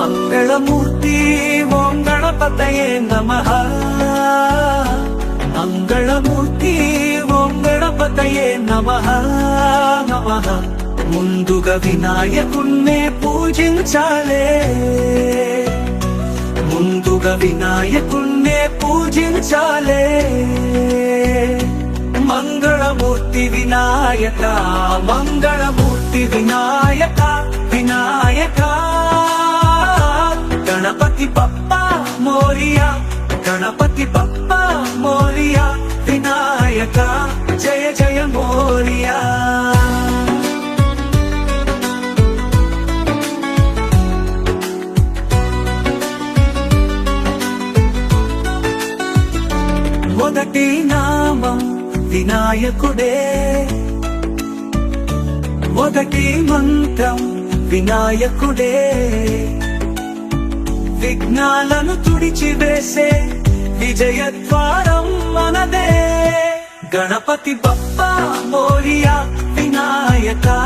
మంగళమూర్తి ఓం గణపతయే నమః. మంగళమూర్తి ఓం గణపతయే నమః నమః. ముందుగా వినాయకుణ్ణే పూజించాలే, ముందుగా వినాయకుణ్ణే పూజించాలే. మంగళమూర్తి వినాయక, మంగళమూర్తి వినాయక వినాయక. గణపతి బప్పా మోరియా, గణపతి బప్పా మోరియా. వినాయక జయ జయ మోరియా. మొదటి నామం వినాయకుడే, మొదటి మంత్రం వినాయకుడే. విఘ్నాలను తుడిచివేసే విజయద్వారం మనదే. గణపతి బప్పా మోరియా వినాయక.